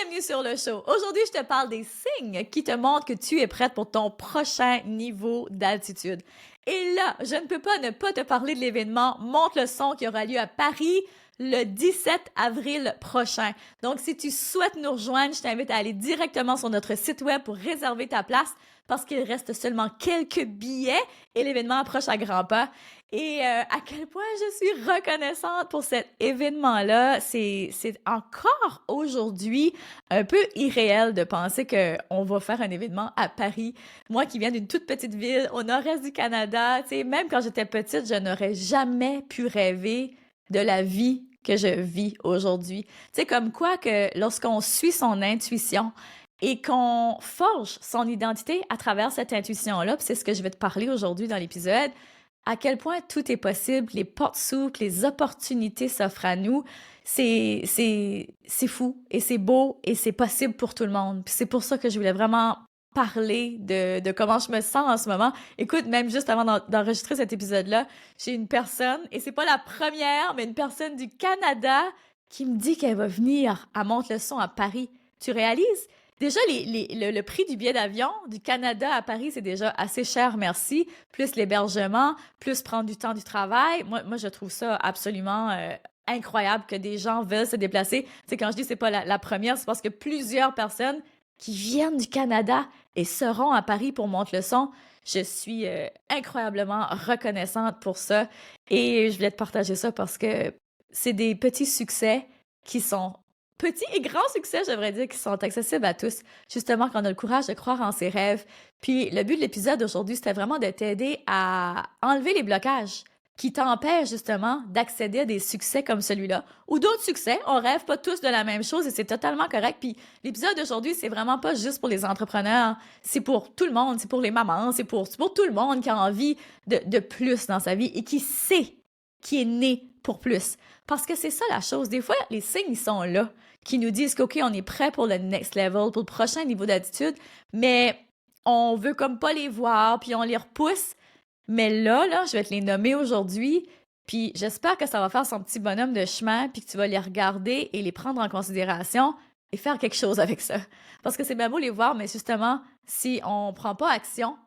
bienvenue sur le show. Aujourd'hui, je te parle des signes qui te montrent que tu es prête pour ton prochain niveau d'altitude. Et là, je ne peux pas ne pas te parler de l'événement Monte le son qui aura lieu à Paris le 17 avril prochain. Donc, si tu souhaites nous rejoindre, je t'invite à aller directement sur notre site web pour réserver ta place parce qu'il reste seulement quelques billets et l'événement approche à grands pas. Et à quel point je suis reconnaissante pour cet événement-là. C'est encore aujourd'hui un peu irréel de penser qu'on va faire un événement à Paris. Moi qui viens d'une toute petite ville au nord-est du Canada, tu sais, même quand j'étais petite, je n'aurais jamais pu rêver de la vie que je vis aujourd'hui. Tu sais, comme quoi que lorsqu'on suit son intuition et qu'on forge son identité à travers cette intuition-là, puis c'est ce que je vais te parler aujourd'hui dans l'épisode, à quel point tout est possible, les portes s'ouvrent, les opportunités s'offrent à nous. C'est fou et c'est beau et c'est possible pour tout le monde. Puis c'est pour ça que je voulais vraiment parler de comment je me sens en ce moment. Écoute, même juste avant d'enregistrer cet épisode-là, j'ai une personne, et c'est pas la première, mais une personne du Canada qui me dit qu'elle va venir à Monte-le-Son à Paris. Tu réalises? Déjà, le prix du billet d'avion du Canada à Paris, c'est déjà assez cher, merci. Plus l'hébergement, plus prendre du temps du travail. Moi je trouve ça absolument incroyable que des gens veulent se déplacer. C'est quand je dis c'est pas la première, c'est parce que plusieurs personnes qui viennent du Canada et seront à Paris pour Monte-le-Son. Je suis incroyablement reconnaissante pour ça. Et je voulais te partager ça parce que c'est des petits succès qui sont petits et grands succès, je devrais dire, qui sont accessibles à tous. Justement, quand on a le courage de croire en ses rêves. Puis le but de l'épisode d'aujourd'hui, c'était vraiment de t'aider à enlever les blocages qui t'empêchent justement d'accéder à des succès comme celui-là. Ou d'autres succès, on rêve pas tous de la même chose et c'est totalement correct. Puis l'épisode d'aujourd'hui, c'est vraiment pas juste pour les entrepreneurs, c'est pour tout le monde, c'est pour les mamans, c'est pour tout le monde qui a envie de plus dans sa vie et qui sait qui est né pour plus. Parce que c'est ça la chose. Des fois, les signes, ils sont là, qui nous disent qu'OK, on est prêt pour le next level, pour le prochain niveau d'attitude, mais on veut comme pas les voir, puis on les repousse. Mais là, je vais te les nommer aujourd'hui, puis j'espère que ça va faire son petit bonhomme de chemin, puis que tu vas les regarder et les prendre en considération et faire quelque chose avec ça. Parce que c'est bien beau les voir, mais justement, si on prend pas action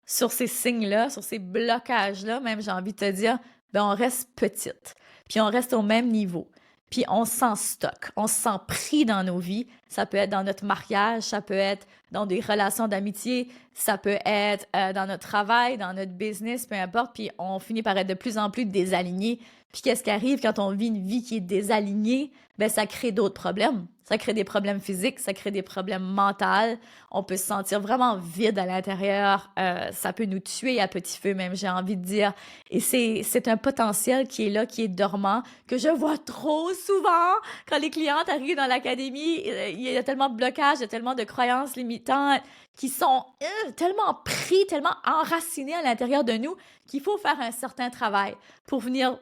sur ces signes-là, sur ces blocages-là, même j'ai envie de te dire, ben on reste petite, puis on reste au même niveau, puis on se sent stock, on se sent pris dans nos vies. Ça peut être dans notre mariage, ça peut être dans des relations d'amitié, ça peut être dans notre travail, dans notre business, peu importe, puis on finit par être de plus en plus désaligné. Puis qu'est-ce qui arrive quand on vit une vie qui est désalignée? Ben ça crée d'autres problèmes. Ça crée des problèmes physiques, ça crée des problèmes mentaux. On peut se sentir vraiment vide à l'intérieur. Ça peut nous tuer à petit feu, même, j'ai envie de dire. Et c'est un potentiel qui est là, qui est dormant, que je vois trop souvent quand les clientes arrivent dans l'académie. Il y a tellement de blocages, il y a tellement de croyances limitantes qui sont tellement pris, tellement enracinés à l'intérieur de nous qu'il faut faire un certain travail pour venir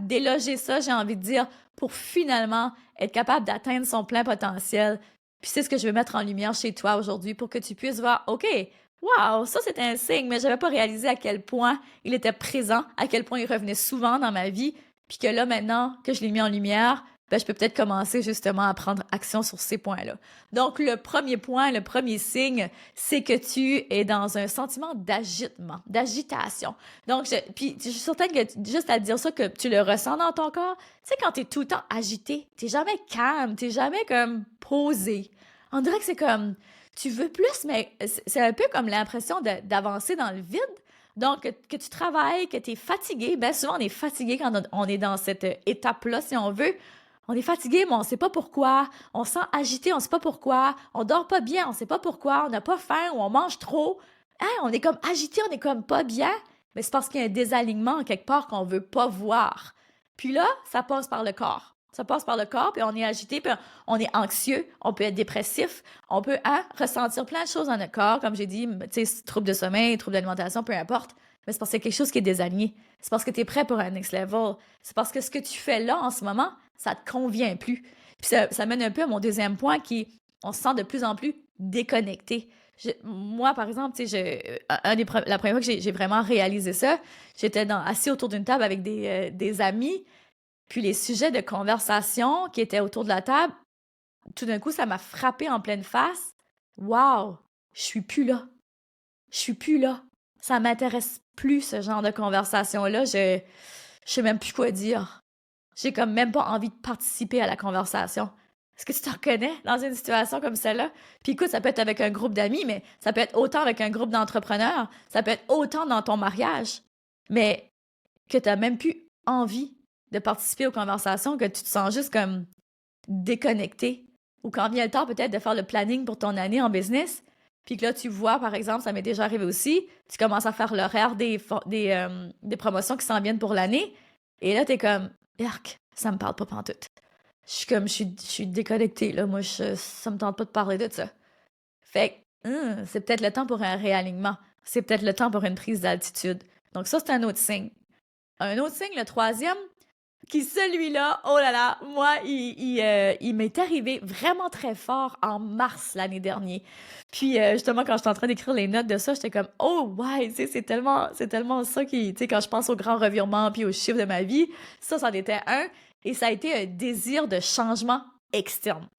déloger ça, j'ai envie de dire, pour finalement être capable d'atteindre son plein potentiel. Puis c'est ce que je veux mettre en lumière chez toi aujourd'hui pour que tu puisses voir, OK, wow, ça c'est un signe, mais je n'avais pas réalisé à quel point il était présent, à quel point il revenait souvent dans ma vie, puis que là maintenant que je l'ai mis en lumière, ben, je peux peut-être commencer justement à prendre action sur ces points-là. Donc, le premier point, le premier signe, c'est que tu es dans un sentiment d'agitement, d'agitation. Donc, puis je suis certaine que juste à dire ça, que tu le ressens dans ton corps, tu sais, quand tu es tout le temps agité, tu n'es jamais calme, tu n'es jamais comme posé. On dirait que c'est comme, tu veux plus, mais c'est un peu comme l'impression d'avancer dans le vide. Donc, que tu travailles, que tu es fatigué, bien souvent on est fatigué quand on est dans cette étape-là, si on veut. On est fatigué, mais on ne sait pas pourquoi. On se sent agité, on ne sait pas pourquoi. On dort pas bien, on ne sait pas pourquoi. On n'a pas faim ou on mange trop. Hein? On est comme agité, on est comme pas bien. Mais c'est parce qu'il y a un désalignement quelque part qu'on ne veut pas voir. Puis là, ça passe par le corps. Ça passe par le corps, puis on est agité, puis on est anxieux, on peut être dépressif, on peut ressentir plein de choses dans notre corps, comme j'ai dit, tu sais, troubles de sommeil, troubles d'alimentation, peu importe. Mais c'est parce qu'il y a quelque chose qui est désaligné. C'est parce que tu es prêt pour un next level. C'est parce que ce que tu fais là en ce moment, ça te convient plus. Puis ça mène un peu à mon deuxième point qui est, on se sent de plus en plus déconnecté. Moi, par exemple, tu sais, la première fois que j'ai vraiment réalisé ça, j'étais assis autour d'une table avec des amis, puis les sujets de conversation qui étaient autour de la table, tout d'un coup, ça m'a frappé en pleine face. Wow, je suis plus là. Je suis plus là. Ça m'intéresse plus, ce genre de conversation-là. Je sais même plus quoi dire. J'ai comme même pas envie de participer à la conversation. Est-ce que tu te reconnais dans une situation comme celle-là? Puis écoute, ça peut être avec un groupe d'amis, mais ça peut être autant avec un groupe d'entrepreneurs, ça peut être autant dans ton mariage, mais que tu n'as même plus envie de participer aux conversations, que tu te sens juste comme déconnecté. Ou quand vient le temps peut-être de faire le planning pour ton année en business, puis que là, tu vois, par exemple, ça m'est déjà arrivé aussi, tu commences à faire l'horaire des promotions qui s'en viennent pour l'année, et là, t'es comme, Yark, ça me parle pas pantoute. Je suis déconnectée, là. Moi, ça me tente pas de parler de ça. Fait que, c'est peut-être le temps pour un réalignement. C'est peut-être le temps pour une prise d'altitude. Donc ça, c'est un autre signe. Un autre signe, le troisième, qui celui-là, oh là là, moi, il m'est arrivé vraiment très fort en mars l'année dernière. Puis justement, quand j'étais en train d'écrire les notes de ça, j'étais comme, oh ouais, tu sais, c'est tellement ça qui, tu sais, quand je pense aux grands revirements puis aux chiffres de ma vie, ça, c'en était un. Et ça a été un désir de changement externe.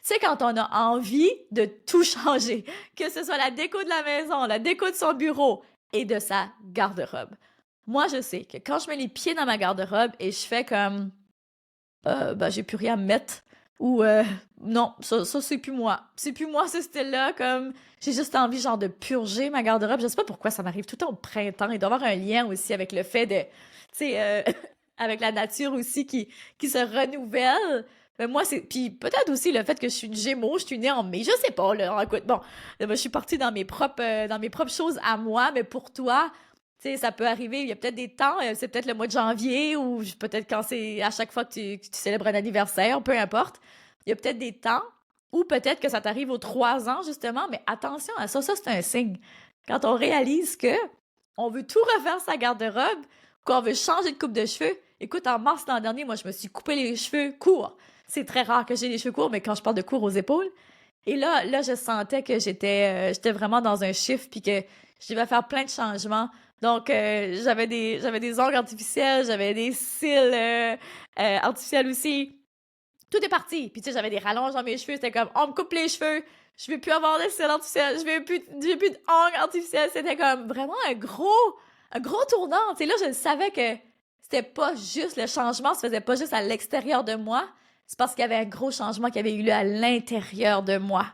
Tu sais, quand on a envie de tout changer, que ce soit la déco de la maison, la déco de son bureau et de sa garde-robe. Moi, je sais que quand je mets les pieds dans ma garde-robe et je fais comme j'ai plus rien à mettre ou non, ça c'est plus moi. C'est plus moi ce style-là, comme j'ai juste envie genre de purger ma garde-robe. Je sais pas pourquoi ça m'arrive tout le temps au printemps. Il doit y avoir un lien aussi avec le fait de, tu sais, avec la nature aussi qui se renouvelle. Mais moi, c'est. Puis peut-être aussi le fait que je suis une Gémeaux, je suis née en mai, je sais pas, là. Écoute, bon, je suis partie dans mes propres choses à moi, mais pour toi, tu sais, ça peut arriver, il y a peut-être des temps, c'est peut-être le mois de janvier ou peut-être quand c'est à chaque fois que tu célèbres un anniversaire, peu importe. Il y a peut-être des temps ou peut-être que ça t'arrive aux 3 ans, justement, mais attention à ça, ça c'est un signe. Quand on réalise que on veut tout refaire sa garde-robe, qu'on veut changer de coupe de cheveux. Écoute, en mars l'an dernier, moi, je me suis coupé les cheveux courts. C'est très rare que j'ai les cheveux courts, mais quand je parle de courts aux épaules. Et là, je sentais que j'étais vraiment dans un chiffre puis que je devais faire plein de changements. Donc, j'avais des ongles artificiels, j'avais des cils artificiels aussi. Tout est parti. Puis, tu sais, j'avais des rallonges dans mes cheveux. C'était comme, on me coupe les cheveux. Je veux plus avoir de cils artificiels. Je veux plus d'ongles artificiels. C'était comme vraiment un gros tournant. Tu sais, là, je savais que c'était pas juste le changement, se faisait pas juste à l'extérieur de moi. C'est parce qu'il y avait un gros changement qui avait eu lieu à l'intérieur de moi.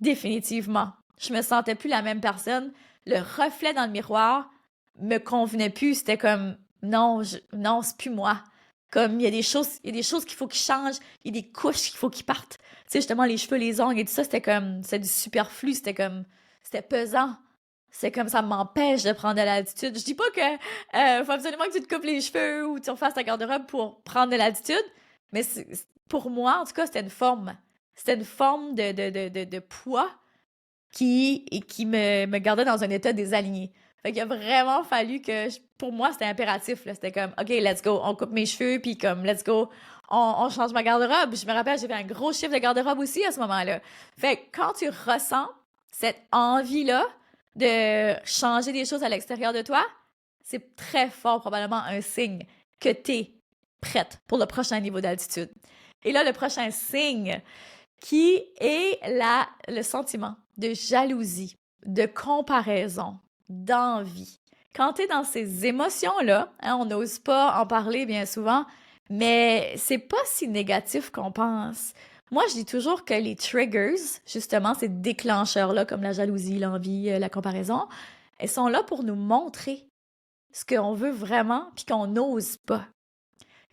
Définitivement. Je me sentais plus la même personne. Le reflet dans le miroir me convenait plus. C'était comme, non, non, c'est plus moi. Comme, il y a des choses qu'il faut qu'ils changent. Il y a des couches qu'il faut qu'ils partent. Tu sais, justement, les cheveux, les ongles et tout ça, c'était du superflu. C'était pesant. C'est comme ça m'empêche de prendre de l'altitude. Je dis pas que faut absolument que tu te coupes les cheveux ou tu refasses ta garde-robe pour prendre de l'altitude, mais pour moi, en tout cas, c'était une forme. C'était une forme de poids qui me gardait dans un état désaligné. Fait qu'il a vraiment fallu que, pour moi, c'était impératif, là. C'était comme, OK, let's go, on coupe mes cheveux, puis comme, let's go, on change ma garde-robe. Je me rappelle, j'ai fait un gros chiffre de garde-robe aussi à ce moment-là. Fait que quand tu ressens cette envie-là de changer des choses à l'extérieur de toi, c'est très fort, probablement, un signe que t'es prête pour le prochain niveau d'altitude. Et là, le prochain signe, qui est le sentiment de jalousie, de comparaison, d'envie. Quand tu es dans ces émotions-là, hein, on n'ose pas en parler bien souvent, mais c'est pas si négatif qu'on pense. Moi, je dis toujours que les triggers, justement, ces déclencheurs-là, comme la jalousie, l'envie, la comparaison, elles sont là pour nous montrer ce qu'on veut vraiment puis qu'on n'ose pas.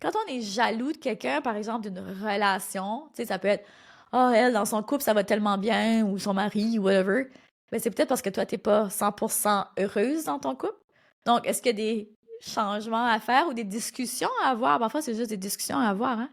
Quand on est jaloux de quelqu'un, par exemple, d'une relation, tu sais, ça peut être ah, elle, dans son couple, ça va tellement bien, ou son mari, ou whatever. Mais c'est peut-être parce que toi, t'es pas 100% heureuse dans ton couple. Donc, est-ce qu'il y a des changements à faire ou des discussions à avoir? Parfois, c'est juste des discussions à avoir, hein?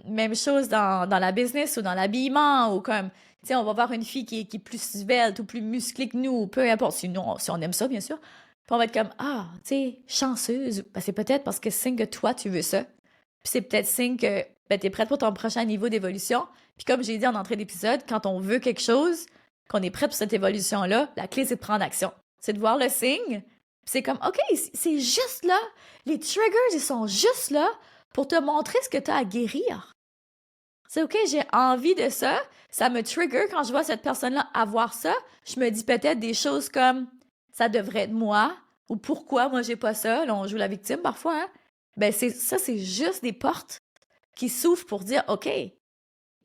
Même chose dans la business ou dans l'habillement, ou comme, tu sais, on va voir une fille qui est plus svelte ou plus musclée que nous, peu importe, si on aime ça, bien sûr. Puis on va être comme, ah, tu sais, chanceuse. Ben, c'est peut-être parce que c'est signe que toi, tu veux ça. Puis c'est peut-être signe que ben, tu es prête pour ton prochain niveau d'évolution. Puis comme j'ai dit en entrée d'épisode, quand on veut quelque chose, qu'on est prêt pour cette évolution-là, la clé, c'est de prendre action. C'est de voir le signe. Puis c'est comme, OK, c'est juste là. Les triggers, ils sont juste là pour te montrer ce que tu as à guérir. C'est OK, j'ai envie de ça. Ça me trigger quand je vois cette personne-là avoir ça. Je me dis peut-être des choses comme ça devrait être moi ou pourquoi moi j'ai pas ça. Là, on joue la victime parfois, hein? Ben, c'est juste des portes qui s'ouvrent pour dire OK,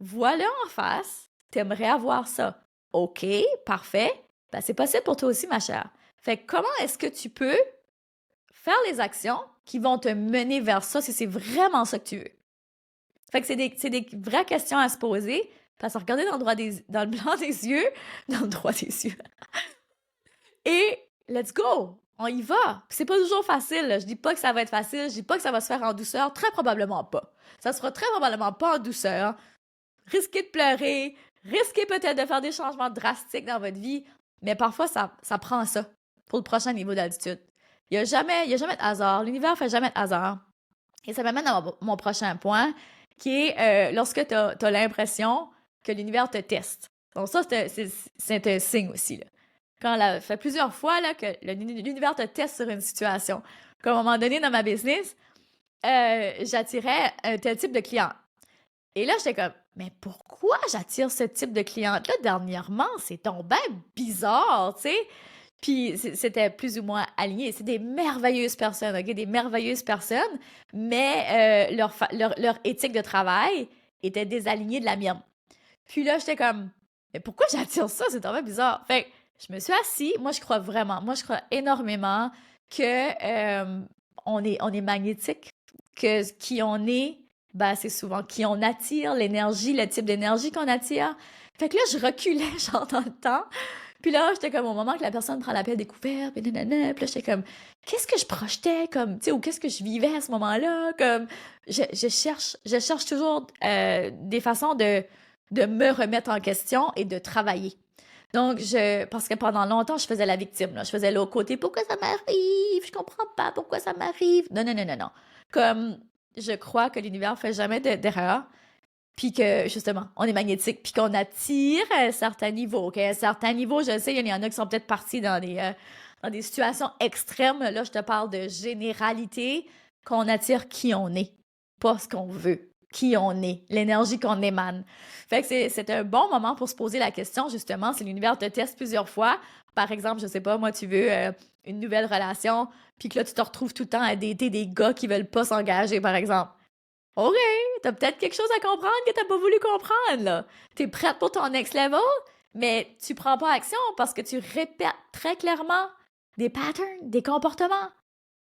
voilà en face, t'aimerais avoir ça. OK, parfait. Ben, c'est possible pour toi aussi, ma chère. Fait que comment est-ce que tu peux faire les actions qui vont te mener vers ça si c'est vraiment ça que tu veux? Fait que c'est des vraies questions à se poser, parce que regarder dans le blanc des yeux, dans le droit des yeux, et let's go! On y va! Puis c'est pas toujours facile, là. Je dis pas que ça va être facile, je dis pas que ça va se faire en douceur, très probablement pas. Ça sera très probablement pas en douceur. Risquez de pleurer, risquez peut-être de faire des changements drastiques dans votre vie, mais parfois ça prend ça pour le prochain niveau d'altitude. Il y a jamais de hasard, l'univers fait jamais de hasard. Et ça m'amène à mon prochain point, qui est lorsque tu as l'impression que l'univers te teste. Donc ça, c'est un signe aussi, là. Quand ça fait plusieurs fois là, que l'univers te teste sur une situation. Qu'à un moment donné dans ma business, j'attirais un tel type de client. Et là, j'étais comme, mais pourquoi j'attire ce type de cliente-là dernièrement? C'est tombé bizarre, tu sais? Puis c'était plus ou moins aligné. C'est des merveilleuses personnes, OK? Des merveilleuses personnes, mais leur éthique de travail était désalignée de la mienne. Puis là, j'étais comme, mais pourquoi j'attire ça? C'est tombé bizarre. Fait que je me suis assise. Moi, je crois énormément que on est magnétique, que qui on est, ben, c'est souvent qui on attire, l'énergie, le type d'énergie qu'on attire. Fait que là, je reculais, genre, dans le temps. Puis là, j'étais comme au moment que la personne prend la paix découverte, puis nanana, puis là, j'étais comme, qu'est-ce que je projetais, comme, tu sais, ou qu'est-ce que je vivais à ce moment-là, comme, je cherche toujours des façons de me remettre en question et de travailler. Donc, parce que pendant longtemps, je faisais la victime, là. Je faisais l'autre côté, pourquoi ça m'arrive? Je comprends pas pourquoi ça m'arrive. Non, non, non, non, non. Comme, je crois que l'univers fait jamais d'erreur, puis que, justement, on est magnétique, puis qu'on attire à un certain niveau. À un certain niveau, je sais, il y en a qui sont peut-être partis dans des situations extrêmes. Là, je te parle de généralité, qu'on attire qui on est, pas ce qu'on veut, qui on est, l'énergie qu'on émane. Fait que c'est un bon moment pour se poser la question, justement, si l'univers te teste plusieurs fois. Par exemple, je sais pas, moi, tu veux une nouvelle relation, puis que là, tu te retrouves tout le temps à dater des gars qui veulent pas s'engager, par exemple. OK, t'as peut-être quelque chose à comprendre que t'as pas voulu comprendre, là. T'es prête pour ton next level, mais tu prends pas action parce que tu répètes très clairement des patterns, des comportements,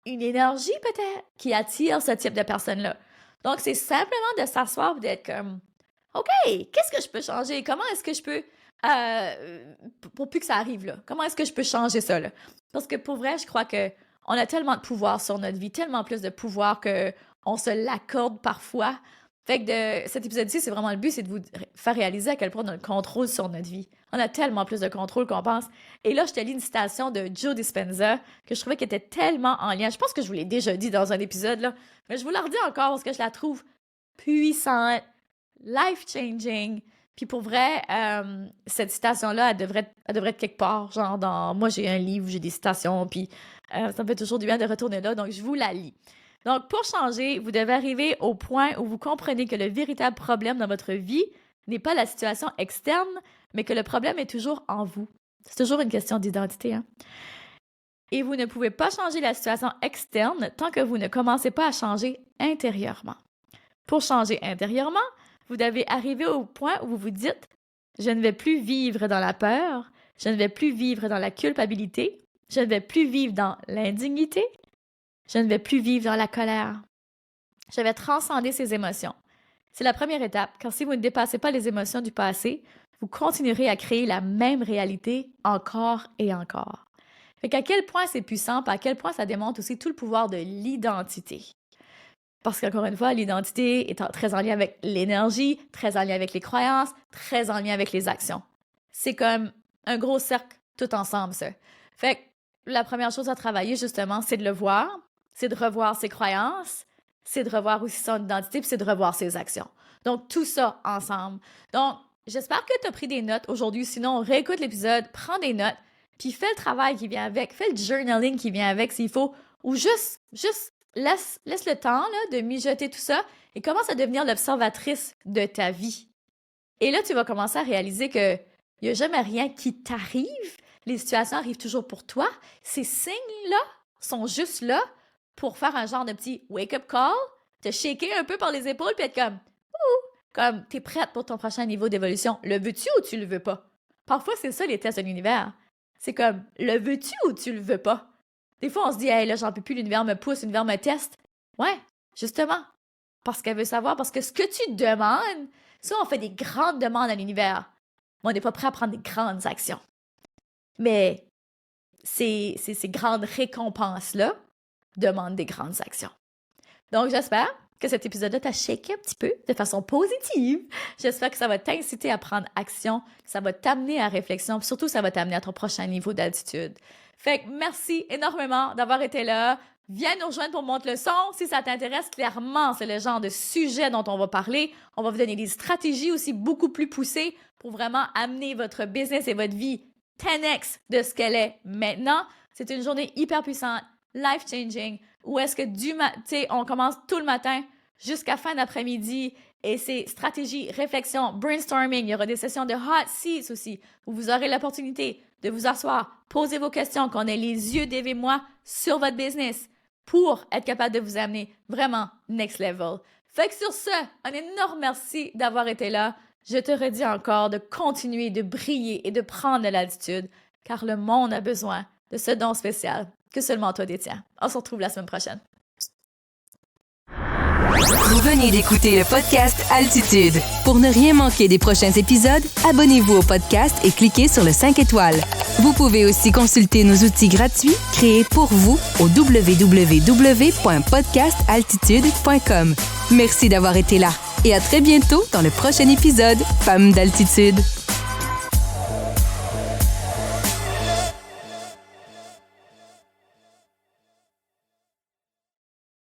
une énergie peut-être qui attire ce type de personne-là. Donc, c'est simplement de s'asseoir et d'être comme, OK, qu'est-ce que je peux changer? Comment est-ce que je peux, pour plus que ça arrive, là, comment est-ce que je peux changer ça, là? Parce que pour vrai, je crois que on a tellement de pouvoir sur notre vie, tellement plus de pouvoir que on se l'accorde parfois. Fait que cet épisode-ci, c'est vraiment le but, c'est de vous faire réaliser à quel point on a le contrôle sur notre vie. On a tellement plus de contrôle qu'on pense. Et là, je te lis une citation de Joe Dispenza que je trouvais qu'elle était tellement en lien. Je pense que je vous l'ai déjà dit dans un épisode, là, mais je vous la redis encore parce que je la trouve puissante, life-changing. Puis pour vrai, cette citation-là, elle devrait être quelque part. Genre, moi, j'ai un livre où j'ai des citations, puis ça me fait toujours du bien de retourner là, donc je vous la lis. Donc, pour changer, vous devez arriver au point où vous comprenez que le véritable problème dans votre vie n'est pas la situation externe, mais que le problème est toujours en vous. C'est toujours une question d'identité, hein? Et vous ne pouvez pas changer la situation externe tant que vous ne commencez pas à changer intérieurement. Pour changer intérieurement, vous devez arriver au point où vous vous dites « Je ne vais plus vivre dans la peur, je ne vais plus vivre dans la culpabilité, je ne vais plus vivre dans l'indignité, je ne vais plus vivre dans la colère. Je vais transcender ces émotions. » C'est la première étape, car si vous ne dépassez pas les émotions du passé, vous continuerez à créer la même réalité encore et encore. Fait qu'à quel point c'est puissant, puis à quel point ça démontre aussi tout le pouvoir de l'identité. Parce qu'encore une fois, l'identité est très en lien avec l'énergie, très en lien avec les croyances, très en lien avec les actions. C'est comme un gros cercle tout ensemble, ça. Fait que la première chose à travailler, justement, c'est de le voir, c'est de revoir ses croyances, c'est de revoir aussi son identité, puis c'est de revoir ses actions. Donc, tout ça ensemble. Donc, j'espère que tu as pris des notes aujourd'hui. Sinon, réécoute l'épisode, prends des notes, puis fais le travail qui vient avec, fais le journaling qui vient avec s'il faut, ou juste laisse le temps là, de mijoter tout ça et commence à devenir l'observatrice de ta vie. Et là, tu vas commencer à réaliser qu'il n'y a jamais rien qui t'arrive. Les situations arrivent toujours pour toi. Ces signes-là sont juste là pour faire un genre de petit wake-up call, te shaker un peu par les épaules puis être comme t'es prête pour ton prochain niveau d'évolution. Le veux-tu ou tu le veux pas? Parfois, c'est ça les tests de l'univers. C'est comme, le veux-tu ou tu le veux pas? Des fois, on se dit, hey, là, j'en peux plus, l'univers me pousse, l'univers me teste. Ouais, justement. Parce qu'elle veut savoir, parce que ce que tu demandes, ça, on fait des grandes demandes à l'univers. Mais on n'est pas prêt à prendre des grandes actions. Mais ces grandes récompenses-là demandent des grandes actions. Donc, j'espère que cet épisode-là t'a shaké un petit peu de façon positive. J'espère que ça va t'inciter à prendre action, que ça va t'amener à réflexion, puis surtout, ça va t'amener à ton prochain niveau d'altitude. Fait que merci énormément d'avoir été là. Viens nous rejoindre pour Monte le son. Si ça t'intéresse, clairement, c'est le genre de sujet dont on va parler. On va vous donner des stratégies aussi beaucoup plus poussées pour vraiment amener votre business et votre vie 10x de ce qu'elle est maintenant. C'est une journée hyper puissante, life-changing, où est-ce que on commence tout le matin jusqu'à fin d'après-midi et c'est stratégie, réflexion, brainstorming. Il y aura des sessions de hot seats aussi où vous aurez l'opportunité de vous asseoir, poser vos questions, qu'on ait les yeux d'Eve et moi sur votre business pour être capable de vous amener vraiment next level. Fait que sur ce, un énorme merci d'avoir été là. Je te redis encore de continuer de briller et de prendre de l'altitude car le monde a besoin de ce don spécial que seulement toi détiens. On se retrouve la semaine prochaine. Vous venez d'écouter le podcast Altitude. Pour ne rien manquer des prochains épisodes, abonnez-vous au podcast et cliquez sur le 5 étoiles. Vous pouvez aussi consulter nos outils gratuits créés pour vous au www.podcastaltitude.com. Merci d'avoir été là et à très bientôt dans le prochain épisode Femmes d'altitude.